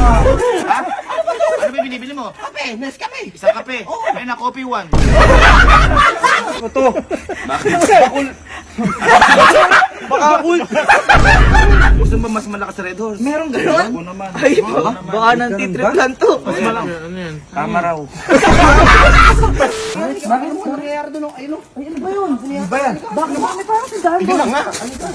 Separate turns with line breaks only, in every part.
Ha? Ano ba binibili mo?
Kape, Nescafe.
Isang kape. Ay na, coffee one.
Ano to?
Bakit?
Bakakul.
Gusto mo mas malakas sa Red Horse?
Meron gano'n?
Oo naman.
Ay, baka nantitrip lang to.
Mas malakas. Tama raw.
Bakit mo nangyayari doon? Ayun, ay ano ba yun? Ano ba yan? Bakit naman may parang tindahan ko? Tingnan nga. Ano ba?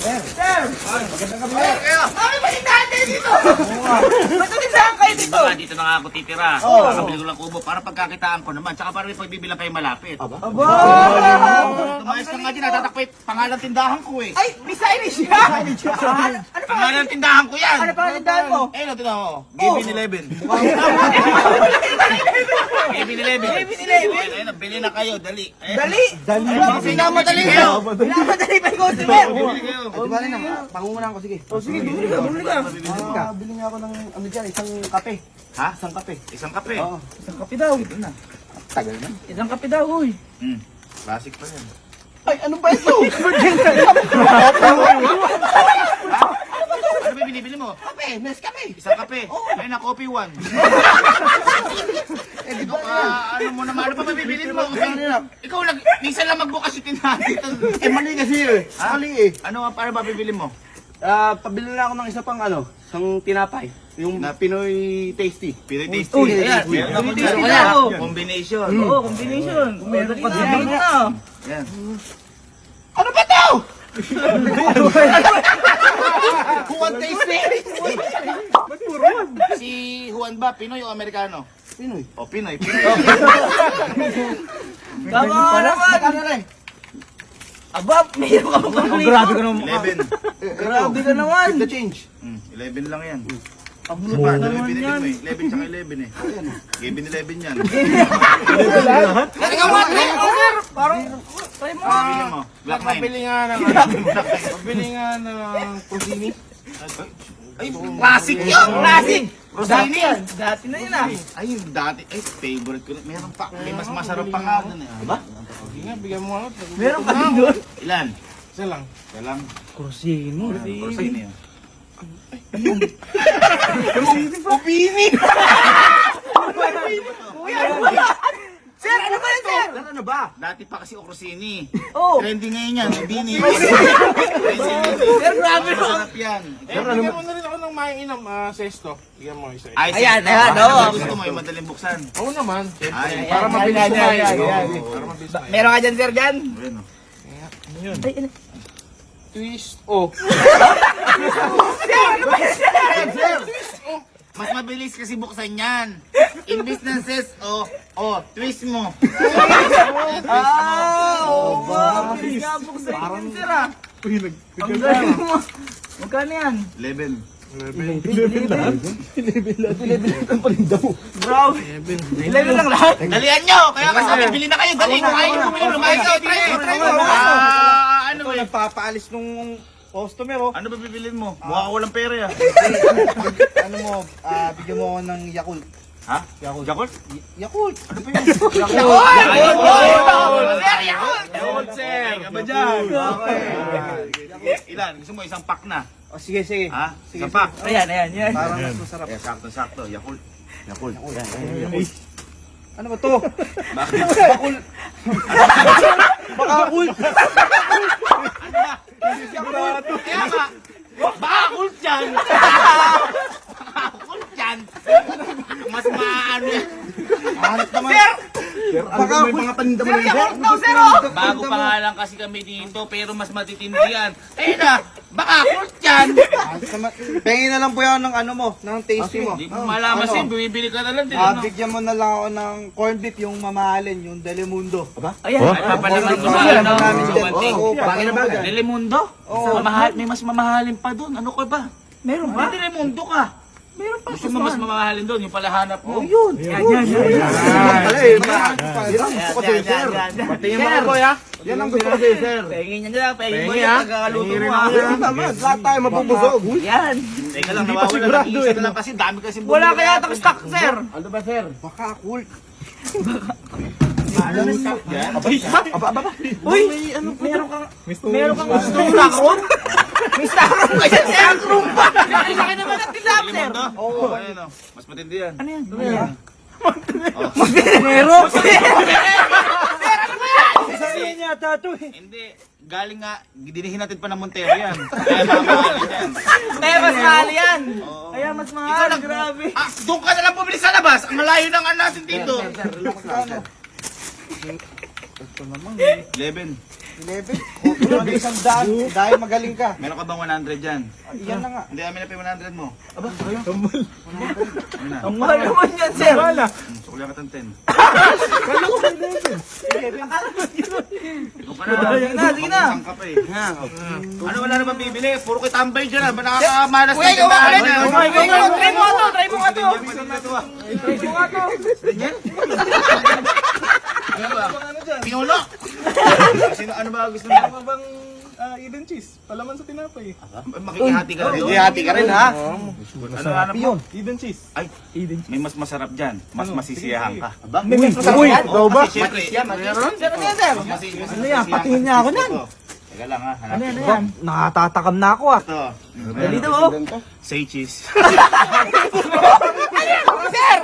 Ano ba yan? Bakit ba tindahan kayo dito? Ba't tindahan kayo dito?
Baka dito na nga ako titira. Kakabili ko lang kubo para pagkakitaan ko naman. Tsaka para may pagbibilang kayo malapit.
Aba!
Tumayos ka nga dyan, natatakpay pangalan tindahan ko eh.
Ay, Bisaya siya! Ano pa?
Pangalan tindahan ko yan.
Ano pa ang tindahan mo?
Eh, no, tinan mo. Gavin 11. Gavin 11. Ayun, bili na kayo, dali.
Dali!
Pinamadali kayo.
Pinamadali pa yung customer!
Bili kayo.
Di ba rin na, pangungunan ko, sige. O sige, bumili ka, bumili ka. Bili nga ako ng, ano dyan, isang kape.
Ha?
Isang kape.
Isang kape.
Oo. Isang kape daw.
Ito na.
Tagal na. Isang kape daw, uy.
Classic pa yan.
Ay, ano ba ito?
Ano ba binibili mo?
Kape, Nescafe.
Isang kape. Ayun na, coffee one. Ikaw, ano mo naman, ano pa mabibili mo? Ikaw lang, minsan lang magbukas yung tindahan dito.
Eh, mali kasi eh. Mali eh.
Ano nga, para mabibili mo?
Pabili na ako ng isa pang ano, isang tinapay. Yung Pinoy Tasty.
Pinoy Tasty.
Uy,
Ayan,
Pinoy
meron
Tasty.
ako
Pinoy
dyan.
Tasty.
Combination.
Oo, combination. Meron pa din na.
Yan.
Ano ba ito?
Juan Tasty! Si Juan ba, Pinoy o Amerikano?
Pinoy.
O, Pinoy.
Tama naman. Ano rin? Aba, mayroon ka pa pang grabe ka naman.
11.
Grabe ka naman. Keep the change.
11 lang yan.
Ang
Isa pa, ano yung binili mo eh? 11 tsaka 11 eh. Gavin 11 yan.
Ikaw nga, parang, try mo nga.
Bili mo. Black 9.
Pabili nga ng Cosini.
Ay, classic yun! Classic!
Dati yan. Dati na yun ah.
Ay, yung dati. Ay, favorite ko. Meron pa. May mas masarap pa nga doon eh. Diba?
Sige nga, bigyan mo ako.
Meron ka din doon.
Ilan?
Isa lang.
Isa lang.
Kursino.
Kursino yun.
Upini! Kuya, ano ba yan? Sir, ano ba yan, sir?
Ano ba? Dati pa kasi Okrosini.
Oh.
Trending ngayon yan. Bini.
Sir, grabe no.
Masarap yan.
Bigyan mo na rin ako ng mainam, sesto. Bigyan mo isa.
Ayan,
Ano
oo.
gusto mo? Yung madaling buksan.
Oo naman.
Ay,
Para mabilis
Ayan,
kumain.
ayan, ayan.
Oo, Para mabilis kumain.
Meron ka dyan, sir, dyan?
Ayun, oh.
Ay, ano?
Twist. Oh.
Sir, ano ba yan, sir?
Mas mabilis kasi buksan yan. Imbis ng ses, twist mo.
Oo ba? Mabilis nga buksan yun, sir ah. Ang galing mo. Magkano yan?
11.
Grabe. 11 lang lahat.
Dalian nyo! Kaya kasabi, bili na kayo, dali! Kumain nyo, kumain kayo, try mo! Ano eh?
Nagpapaalis nung customer oh.
Ano ba bibilin mo? Mukha ko walang pera yan.
Ano mo, bigyan mo ako ng Yakult.
Ha? Yakult?
Yakult.
Ano pa yun? Yakult, sir! Kaba dyan? Ilan? Gusto mo isang pack na?
Oh, sige, sige.
Ha?
Sige,
Isang pack?
Ayan. Parang mas masarap.
Eh, sakto. Yakult. Yakult.
Ano ba to?
Bakit?
Bakakul.
Kaya nga, bakul dyan! Bakul dyan! Mas maano yan.
Sir! Bakakul. May mga paninda mo na Yakult daw, sir oh!
Bago pa nga lang kasi kami dito, pero mas matitindi yan. Ayun na, bakul dyan!
Pengin na lang po yan ng ano mo, ng tasty mo.
Hindi mo malaman sin, bibili ka na lang din.
Bigyan mo na lang ako ng corned beef, yung mamahalin, yung Delimundo. Aba?
Ay, papalaman ko sa ano, sa wanting.
Bagay na bagay.
Delimundo? May mas mamahalin pa doon. Ano ka ba?
Meron
May Delimundo ka.
Meron pa.
Gusto mo mas mamahalin doon, yung palahanap mo.
Yan. Patingin mo ako, boy, ha? Yan ang gusto ko sa'yo, sir.
Pahingin niya nila, pahingin mo
Pengi,
yan.
ha?
Pagkakaluto
Pengi rin
mo.
ako yan.
Tama, lahat tayo mabubusog.
Yan. Teka lang, nawawala lang.
sigurado
Isa
eh,
na lang kasi dami kasi
Wala kaya itong stock, sir.
Ano ba, sir? Baka kult.
Uy, meron kang gusto ng stock room? May stock room ka dyan, sir. Stock room pa. Laki naman ang tinap, sir.
Oo, ayun o. Mas matindi yan.
Ano yan?
Meron.
Sabihin niya, tato eh.
Hindi. Galing nga, dinihin natin pa ng Montero yan. Kaya mamahalin yan.
Kaya mas mahal yan.
Oo.
Kaya mas
Ikaw
mahal,
lang.
grabe.
Ah, doon ka na lang bumili sa labas. Ang malayo ng ano natin dito. 11.
11. Ano isang daan? Dahil magaling ka.
Meron ka bang 100 dyan?
Yan na nga.
Hindi, amin na pa yung 100 mo. Amin na.
Ang mahal naman yan, sir.
Sukulihan ka ng 10. Doon ka na.
Sige na.
Isang ka pa eh. Ano wala na bang bibili? Puro kay tambay dyan. Nakakamalas na
Ikaw,
tindahan na.
try mo nga to. Try mo nga to.
Ano ba? Pinulo! Sino, ano ba gusto mo?
Ano bang Eden cheese? Palaman sa tinapay.
Makikihati ka rin.
Hati ka rin, ha?
Ano hanap mo?
Eden cheese.
Ay, may mas masarap dyan. Mas masisiyahan ka.
May mas masarap yan?
Oo, kasi syempre.
Sir, ano yan, sir?
Ano
yan? Patingin niya ako yan.
Teka lang ha, hanapin ko.
yan?
Nakatatakam na ako, ah.
Ito.
Dali to, oh.
Say cheese.
Sir!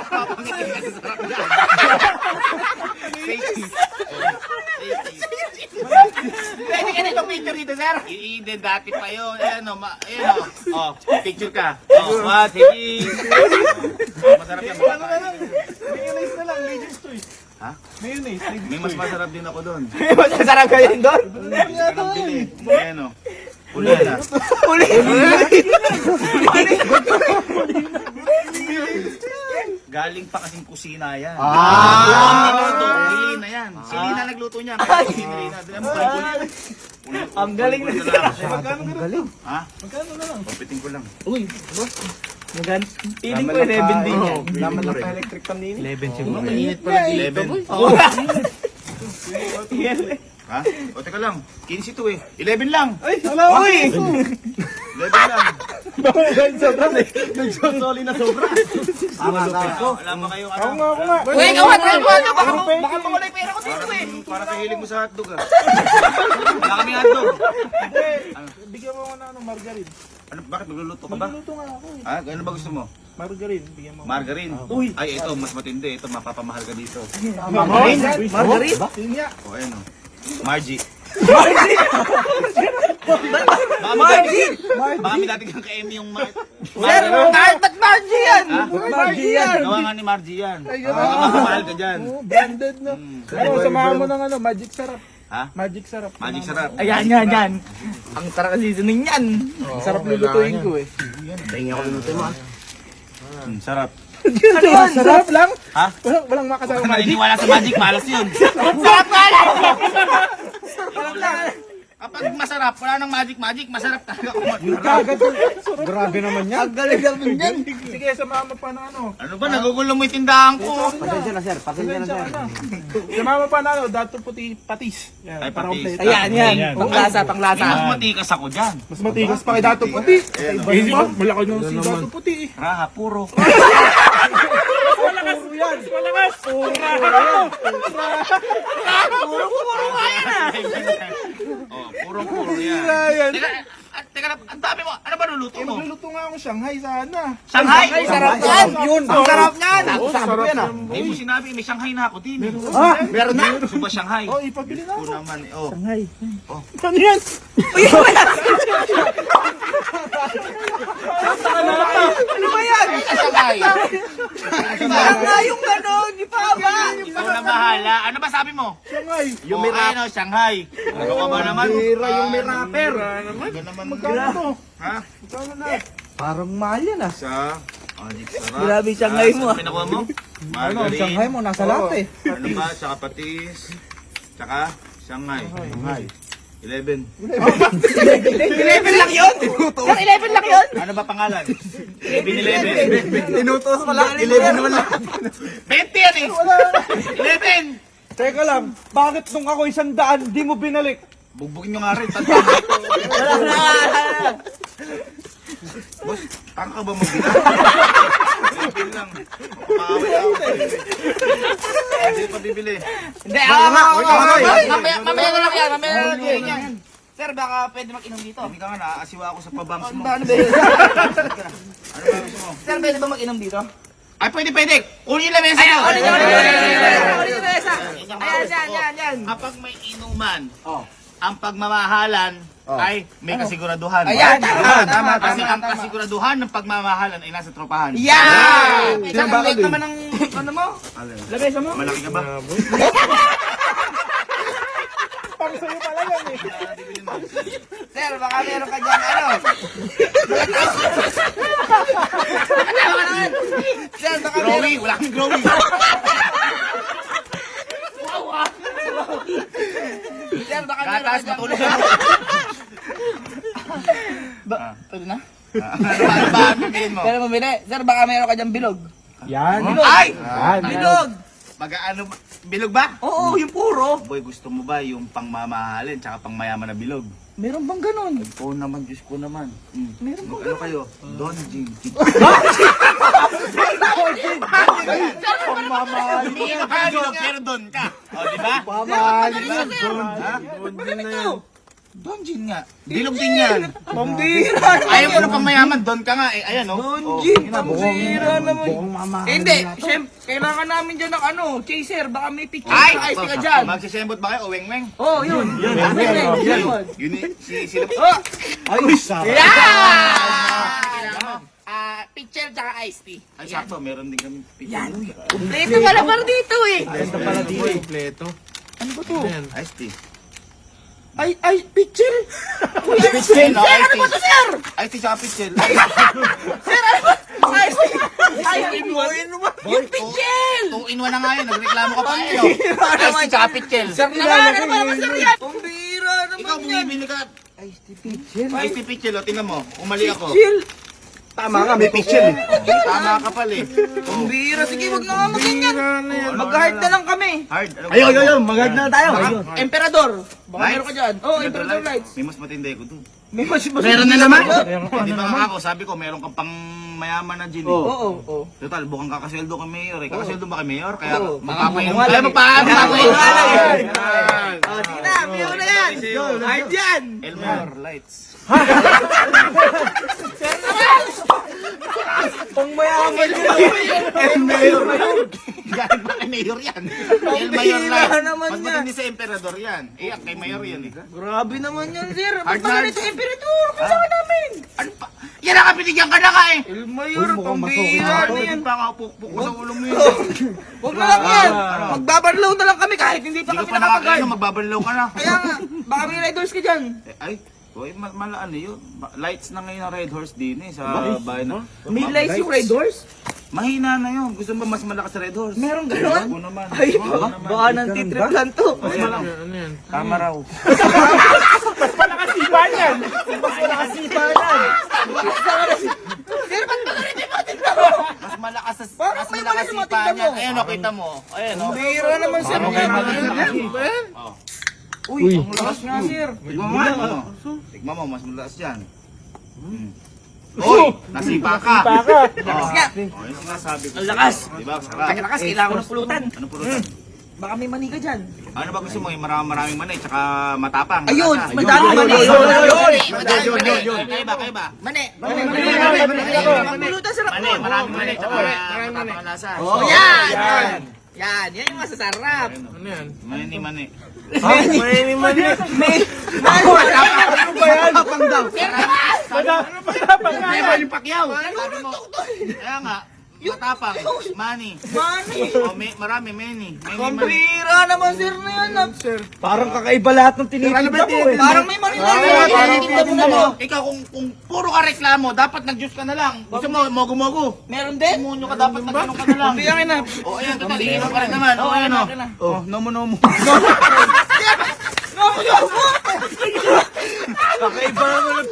Say cheese.
Pwede ka na itong picture dito, sir.
I-Eden dati pa yun. Ayan o. Ayan o. Oh, picture ka. Oh, what? Sige. Masarap yan.
Mayonnaise na lang, Lady's Choice.
Ha?
Mayonnaise.
May mas masarap din ako doon.
Masasarap ka yun doon.
Ka nang bili. Ayan o. Uli na. Galing pa kasing kusina yan. Bili na yan. Si Lina nagluto niya. Kaya si Lina.
Ang galing na.
Magkano ganun?
Ha?
Magkano na lang?
Papiting ko lang.
Uy, magan. Feeling ko 11 din yan.
Laman lang pa electric pan nini.
11 siguro.
Mainit pala 11.
Oo.
Ha? O teka lang. 15 to eh. 11 lang.
Ay, wala
Uy!
11 lang.
Nagsosoli na sobra.
Wala ba kayo ano?
Ako nga.
Uy, ikaw nga, try mo ano. Baka mawala yung pera ko dito eh.
Para kahilig mo sa hotdog ah. Wala kaming hotdog.
Bigyan mo ako na margarine.
Ano, bakit magluluto ka ba?
Magluluto nga ako eh.
Ha? Ano ba gusto mo?
Margarine, bigyan mo.
Margarine.
Uy.
Ay, ito, mas matindi. Ito, mapapamahal ka dito.
Margarine? Margarine?
Yun nga.
O, ayan o. Margie.
Margie!
Baka may dati kang ka-Emmy yung
Sir, ba't Margie yan?
Ha?
Margie yan.
Gawa nga ni Margie yan. Baka mapamahal ka dyan.
Branded na. Ano, samahan mo ng ano, magic sarap.
Ha?
Magic sarap.
Magic sarap.
Ayan, yan, yan. Ang sarap ng seasoning yan.
Sarap lulutuin ko eh.
Sarap.
Ano yan?
Sarap lang?
Ha?
Walang makasama
Kung
magic.
maniniwala sa magic, malas yun.
Sarap nga lang!
Kapag masarap, wala nang magic, masarap talaga.
Grabe naman yan.
Ang galing naman yan.
Sige, samahan mo pa na ano.
Ano ba, nagugulo mo yung tindahan ko.
Pasensya na, sir. Pasensya na, sir.
Samahan mo pa na ano, dato puti patis. Yan,
Ay,
para
patis.
kompleto.
Ayan, yan. Panglasa, panglasa.
Mas matikas ako dyan.
Mas matigas pa kay dato puti. Eh, malaki nung si dato puti eh.
Raha, puro.
Puro nga yan ah.
Oh, puro yan.
Yan.
Teka lang, ang dami mo. Ano ba luluto mo?
Magluluto nga ako Shanghai sana.
Shanghai!
Ay, sarap yan.
Yun.
Ang sarap yan.
Sarap yan, ah.
Hindi mo sinabi, may Shanghai na ako din.
Ah, meron na?
Gusto ba Shanghai?
Oh, ipabili na
Oo
ako.
naman. Oh.
Ano yan?
Uy, ano ba yan? Ano ba yan?
Shanghai!
Sarap na yung gano'n. Di pa ba?
Ikaw na bahala. Ano ba sabi mo?
Shanghai.
Yung Mirapper. Shanghai. Ano ka ba naman?
Bira yung Mirapper.
Ano naman?
Magkano to?
Ha?
Magkano na?
Parang mahal yan, ah.
Sa magic sarap.
Grabe, Shanghai mo,
Ano pinakuha mo?
Ano,
Margarine.
Shanghai mo, nasa lahat eh.
Ano ba? Tsaka patis. Tsaka Shanghai. 11.
11 lang yun? Sir, 11 lang yun?
Ano ba pangalan? 11.
Inutos pa lang, 11 naman lang.
20 yan eh! 11!
Teka lang, bakit nung ako 100, di mo binalik?
Bugbugin nyo nga rin. Boss, tanga ka ba mag-bilang? Bilang lang. Paaway ako. Hindi pa bibili.
Hindi, mamaya na lang yan, mamaya na lang yan. Sir, baka pwede mag-inom dito.
Hindi ka nga, naaasiwa ako sa pabangs mo.
Ano ba?
Ano ba gusto mo?
Sir, pwede ba mag-inom dito?
Ay, pwede. Kunin yung lamesa nyo.
Ayan, yan.
Kapag may inuman, ang pagmamahalan ay may kasiguraduhan.
Ayan,
Tama. Kasi ang kasiguraduhan ng pagmamahalan ay nasa tropahan.
Yan! Isang late naman ng, ano mo?
Lamesa mo? Malaki ka ba?
Pang sa'yo pala yan eh.
Sir, baka meron ka dyan, ano? Sir, baka meron.
Growing, wala kang growing.
Sir, baka meron ka
Gatas,
dyan.
matulog.
Pwede na?
Ano ba ang pipiliin mo?
Pero mabili. Sir, baka meron ka dyan bilog.
Yan.
Ay!
Bilog!
Mag-ano ba? Bilog ba?
Oo, yung puro.
Boy, gusto mo ba yung pangmamahalin tsaka pangmayaman na bilog?
Meron bang ganun?
Oo naman, Diyos ko naman.
Meron bang
Ano kayo? Don Jing. Umiinom ka, bilog, pero don ka. O, di ba?
Pamahalin yan.
Ha?
Ito.
Don Jing nga. Bilog din yan.
Pambira.
Ayaw mo na pangmayaman, don ka nga. Eh, ayan, o.
Don Jing, pambira naman.
Buong mamahalin.
Hindi, syempre, kailangan namin dyan ng ano, chaser, baka may picture
Ay!
sa ice ka dyan.
Magsisembot ba kayo o weng-weng?
Oo, yun. Yun.
Yun eh, sila.
Oh!
Ay, sarap.
Yan! Picture tsaka iced tea.
Ay, sakto, meron din kami pizza.
Yan. Kompleto pala para dito eh.
Basta pala dito. Kompleto.
Ano ba to?
Iced tea.
Ay, picture! Kuya,
Pitchel, no?
sir, ano ba to, sir?
Iced tea tsaka pitchel.
Sir, ano ba? Iced tea! Iced tea! Yung picture!
2-in-1 na nga yun, nagreklamo ka pa eh, no? Iced tea tsaka pitchel.
Sir naman, ano ba naman, sir yan? Pambira
Ikaw
naman yan.
bumibili ka. Iced tea pitchel, o, tingnan mo. Umali ako.
Chill.
Tama nga, may picture eh.
Tama ka pala eh.
Pambira, sige, wag na nga mag-ganyan. Mag-hard na lang kami.
Hard. Ano ba?
Ayun, maganda na tayo.
Emperador. Baka
Lights?
meron ka dyan. Oo, Emperador lights.
May mas matindi ko doon.
May mas
Meron na naman?
Meron pa,
Hindi
ano
ba
naman?
ako, sabi ko, meron kang pang mayaman na gin.
Oo.
Total, bukang kakasweldo kay Mayor eh. Kakasweldo ba kay Mayor? Kaya
Oo.
magpapainom
Mga
tayo. Magpapainom tayo.
Oh, sige na, meron na yan. Hard yan.
El Mayor, lights.
Pang mayaman yun.
El Mayor. Galing ba kay Mayor yan? El Mayor lights.
Pambira naman
Mas
yan.
matindi sa Emperador yan. Eh, kay Mayor yan eh.
Grabe naman yan, sir.
Hard
Ba't ba
na.
ganito Emperador? Kailangan namin.
Ano pa? Yan ang kapinigyan ka na ka eh.
El Mayor,
Uy, mukhang
pambira
masokit
na yan.
Hindi pa nga pukpuk ko sa ulo mo yun.
Huwag na lang yan. Magbabarlaw na lang kami kahit hindi pa
Hindi ka
kami
pa
nakapag-guard.
nakakainom, magbabanlaw ka na.
Kaya nga, baka may riders ka dyan.
Ay, ano yun? Lights na ngayon ang Red Horse din eh, sa bahay na.
May lights yung riders?
Mahina na yun. Gusto mo ba mas malakas sa Red Horse?
Meron ganon?
Oo naman.
Ay,
Oo naman.
baka nang titriplan to.
Tama raw.
Nakasipa yan.
Sir, ba't ba ganito yung mga tignan mo?
Mas malakas sa
Parang
mas
may
malakas
mali sa
sipa
mga tignan
niya.
mo.
Ayan o, kita mo. Ayan o.
Bira naman, sir.
Parang may mali sa kasipa. Oh.
Uy, ang lakas nga, sir.
Tignan mo nga. Tignan mo, mas malakas yan. Uy, nasipa ka.
Lakas nga.
Oh, yun ang sabi ko.
Ang lakas.
Diba? Sarap.
Ang lakas, kailangan ko ng pulutan.
Ano pulutan?
Baka may mani ka dyan.
Ano ba gusto mo? Yung maraming manay, tsaka matapang.
Ayun,
Matasa.
madaming mani.
Yun. Kaya ba?
Mani. Pulutan, sir.
Maraming manay, tsaka matapang ang lasa.
Oh, yan. Yan yung masasarap.
Mani.
May ano ba yan?
Never yung pakyaw. Sabi mo, kaya nga, matapang, money.
Mani.
O, marami, many.
Ang bira naman, sir, na yan.
Sir, parang kakaiba lahat ng tinitinda mo eh.
Parang may mani na yan.
Ikaw, kung puro ka reklamo, dapat nag-juice ka na lang. Gusto mo, mogo-mogo.
Meron din?
Demonyo ka, dapat nag-ano ka na lang.
Biyangin na.
O, ayan, total, iinom ka rin naman. O, ayan, o.
akin na.
O, nomo-nomo.
Kakaiba naman.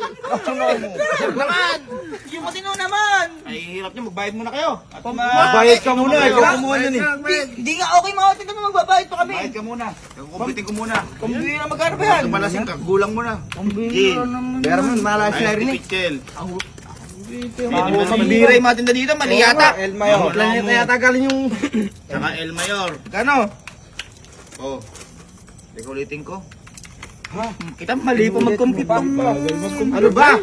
Naman.
Yung matino naman.
Ay, hirap nyo, magbayad muna kayo. At
Bayad ka muna, ikaw kumuha nun eh.
Hindi nga okay mga tingnan mo magbabayad pa kami.
Bayad ka muna. Kukumpitin ko muna.
Pambira magkano ba yan?
Ito malasing ka, gulang mo na. Pambira
naman. Pero man, malas na rin eh.
Pichel.
Pambira yung mga tinda dito, mali yata.
El Mayor. Yata galing yung...
Saka El Mayor.
Kano?
Oh. Teka ulitin ko.
Kita mali pa mag-compute pa.
Ano ba?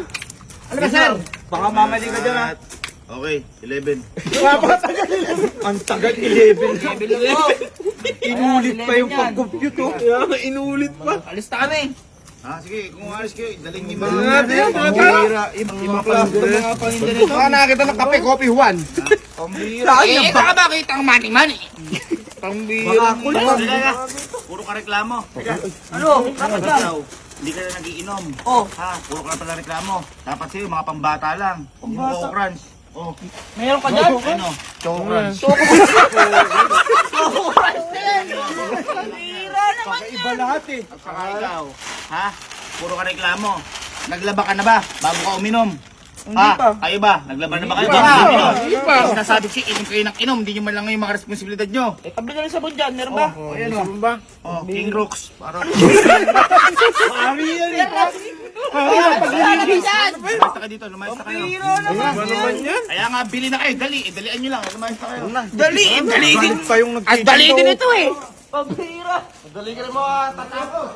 Ano ba, sir? Baka mamali ka dyan ah.
Okay, 11.
Ang tagal 11. Inulit pa yung pag-compute oh. Inulit pa.
Alista kami.
Sige, kung alis kayo, daling ni
Pambira. Ibang klase ng mga paninda nito. Baka nakakita ng kape, coffee, Juan. Pambira.
Baka bakit ang money?
Pambira.
Puro ka reklamo.
Ano? Bakit ba?
Ikaw, hindi ka na nagiinom.
Oh.
Ha, puro ka na pala reklamo. Dapat sa'yo, mga pambata lang. Yung Coco Crunch. Oh,
Meron ka dyan?
ano? Choco Crunch.
Pambira naman yan.
Iba lahat eh.
At saka ikaw, ha? Puro ka reklamo. Naglaba ka na ba bago ka uminom? Kayo ba? Naglaba na ba kayo bago ka uminom? Sinasabi siya, inom kayo ng inom. Hindi nyo man lang ngayon mga responsibilidad nyo.
Tabi na rin sabon dyan, meron ba?
Ayan o.
Oh, King Rocks. Para
Mami yan eh.
Lumayas na kayo dito, lumayas na kayo.
naman yan?
Kaya nga, bili na kayo. Dali, dalian nyo lang. Lumayas na kayo.
Dali din.
Pa yung
At dali din ito eh. Pambira.
Dali ka rin mo, tatapos.